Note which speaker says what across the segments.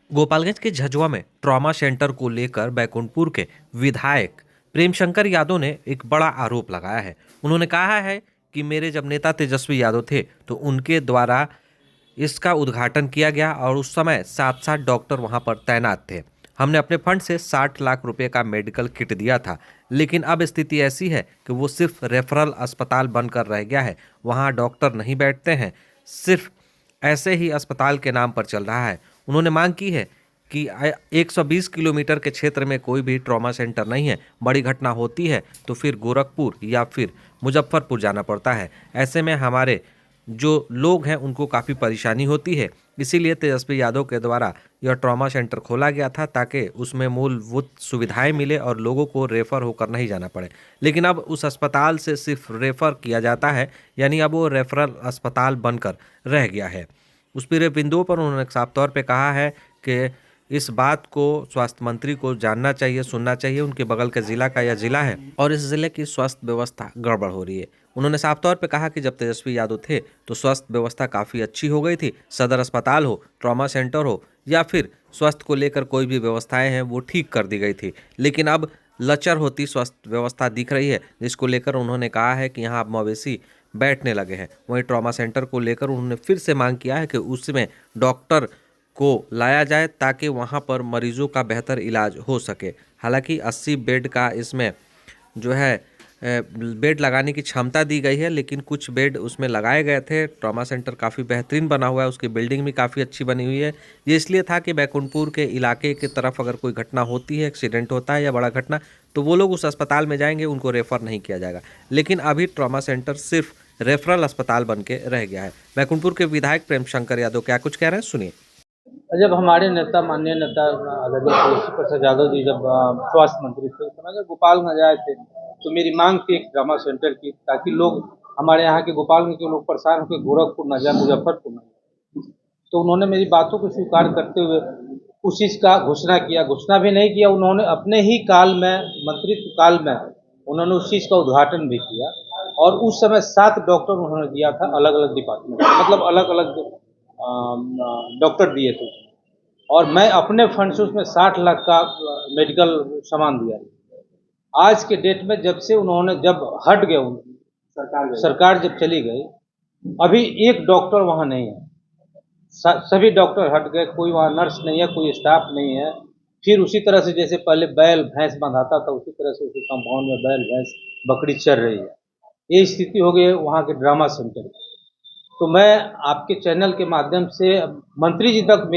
Speaker 1: गोपालगंज के झज्जवा में trauma centre को लेकर बैकुंठपुर के विधायक प्रेमशंकर यादव ने एक बड़ा आरोप लगाया है। उन्होंने कहा है कि मेरे जब नेता तेजस्वी यादव थे तो उनके द्वारा इसका उद्घाटन किया गया और उस समय 7-7 डॉक्टर वहां पर तैनात थे। हमने अपने फंड से 60 लाख रुपए का मेडिकल किट दिया था, लेकिन अब स्थिति ऐसी है कि वो सिर्फ रेफरल अस्पताल बनकर रह गया है। वहां डॉक्टर नहीं बैठते हैं, सिर्फ ऐसे ही अस्पताल के नाम पर चल रहा है। उन्होंने मांग की है कि 120 किलोमीटर के क्षेत्र में कोई भी ट्रॉमा सेंटर नहीं है। बड़ी घटना होती है तो फिर गोरखपुर या फिर मुजफ्फरपुर जाना पड़ता है। ऐसे में हमारे जो लोग हैं उनको काफ़ी परेशानी होती है। इसीलिए तेजस्वी यादव के द्वारा यह ट्रॉमा सेंटर खोला गया था ताकि उसमें मूलभूत सुविधाएं मिले और लोगों को रेफ़र होकर नहीं जाना पड़े। लेकिन अब उस अस्पताल से सिर्फ रेफ़र किया जाता है, यानी अब वो रेफरल अस्पताल बनकर रह गया है। उस पूरे बिंदुओं पर उन्होंने साफ तौर पे कहा है कि इस बात को स्वास्थ्य मंत्री को जानना चाहिए, सुनना चाहिए। उनके बगल के ज़िला का यह ज़िला है और इस ज़िले की स्वास्थ्य व्यवस्था गड़बड़ हो रही है। उन्होंने साफ तौर पे कहा कि जब तेजस्वी यादव थे तो स्वास्थ्य व्यवस्था काफ़ी अच्छी हो गई थी। सदर अस्पताल हो, ट्रॉमा सेंटर हो या फिर स्वास्थ्य को लेकर कोई भी व्यवस्थाएं हैं वो ठीक कर दी गई थी। लेकिन अब लचर होती स्वास्थ्य व्यवस्था दिख रही है, जिसको लेकर उन्होंने कहा है कि यहाँ अब मवेशी बैठने लगे हैं। वहीं ट्रॉमा सेंटर को लेकर उन्होंने फिर से मांग किया है कि उसमें डॉक्टर को लाया जाए ताकि वहां पर मरीजों का बेहतर इलाज हो सके। हालांकि 80 बेड का इसमें जो है बेड लगाने की क्षमता दी गई है, लेकिन कुछ बेड उसमें लगाए गए थे। ट्रॉमा सेंटर काफ़ी बेहतरीन बना हुआ है, उसकी बिल्डिंग भी काफ़ी अच्छी बनी हुई है। ये इसलिए था कि बैकुंठपुर के इलाके की तरफ अगर कोई घटना होती है, एक्सीडेंट होता है या बड़ा घटना, तो वो लोग उस अस्पताल में जाएंगे, उनको रेफ़र नहीं किया जाएगा। लेकिन अभी ट्रॉमा सेंटर सिर्फ रेफरल अस्पताल बन के रह गया है। बैकुंठपुर के विधायक प्रेमशंकर यादव क्या कुछ कह रहे हैं, सुनिए।
Speaker 2: जब हमारे नेता माननीय नेता आदरणीय तुलसी प्रसाद यादव जी जब स्वास्थ्य मंत्री थे उस समय जब गोपालगंज आए थे तो मेरी मांग थी एक ट्रामा सेंटर की, ताकि लोग हमारे यहाँ के गोपालगंज के लोग परेशान होकर गोरखपुर न जाए, मुजफ्फरपुर न जाए। तो उन्होंने मेरी बातों को स्वीकार करते हुए उस चीज़ का घोषणा किया। घोषणा भी नहीं किया, उन्होंने अपने ही काल में, मंत्रित्व काल में उन्होंने उस चीज़ का उद्घाटन भी किया। और उस समय 7 डॉक्टर उन्होंने दिया था, अलग अलग डिपार्टमेंट, मतलब अलग अलग डॉक्टर दिए थे। और मैं अपने फंड से उसमें 60 लाख का मेडिकल सामान दिया। आज के डेट में जब से उन्होंने जब हट गए, सरकार जब चली गई, अभी एक डॉक्टर वहाँ नहीं है। सभी डॉक्टर हट गए, कोई वहाँ नर्स नहीं है, कोई स्टाफ नहीं है। फिर उसी तरह से जैसे पहले बैल भैंस बंधाता था, उसी तरह से उसी कंपाउंड में बैल भैंस बकरी चल रही है। ये स्थिति हो गई है वहाँ के ड्रामा सेंटर की। तो मैं आपके चैनल के माध्यम से मंत्री जी तक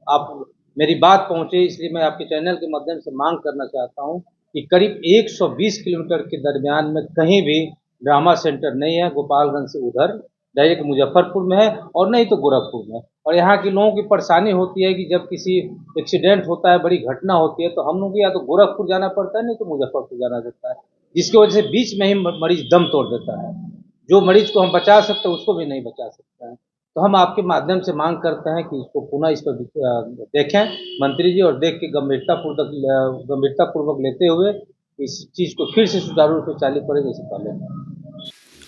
Speaker 2: आप मेरी बात पहुंचे, इसलिए मैं आपके चैनल के माध्यम से मांग करना चाहता हूं कि करीब 120 किलोमीटर के दरमियान में कहीं भी ड्रामा सेंटर नहीं है। गोपालगंज से उधर डायरेक्ट मुजफ्फरपुर में है और नहीं तो गोरखपुर में। और यहाँ के लोगों की परेशानी होती है कि जब किसी एक्सीडेंट होता है, बड़ी घटना होती है, तो हम लोग या तो गोरखपुर जाना पड़ता है, नहीं तो मुजफ्फरपुर जाना पड़ता है, जिसकी वजह से बीच में ही मरीज दम तोड़ देता है। जो मरीज को हम बचा सकते हैं उसको भी नहीं बचा सकते हैं। तो हम आपके माध्यम से मांग करते हैं कि इसको पुनः इस पर देखें मंत्री जी, और देख के गंभीरता पूर्वक लेते हुए इस चीज़ को फिर से सुचारू रूप से चालू करें जैसे पहले।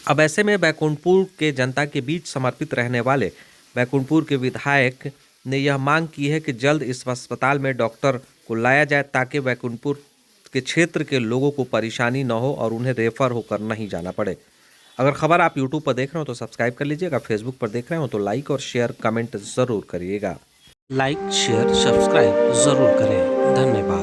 Speaker 1: अब ऐसे में बैकुंठपुर के जनता के बीच समर्पित रहने वाले बैकुंठपुर के विधायक ने यह मांग की है कि जल्द इस अस्पताल में डॉक्टर को लाया जाए ताकि बैकुंठपुर के क्षेत्र के लोगों को परेशानी न हो और उन्हें रेफर होकर नहीं जाना पड़े। अगर खबर आप यूट्यूब पर देख रहे हो तो सब्सक्राइब कर लीजिएगा, फेसबुक पर देख रहे हो तो लाइक और शेयर कमेंट ज़रूर करिएगा। लाइक शेयर सब्सक्राइब ज़रूर करें। धन्यवाद।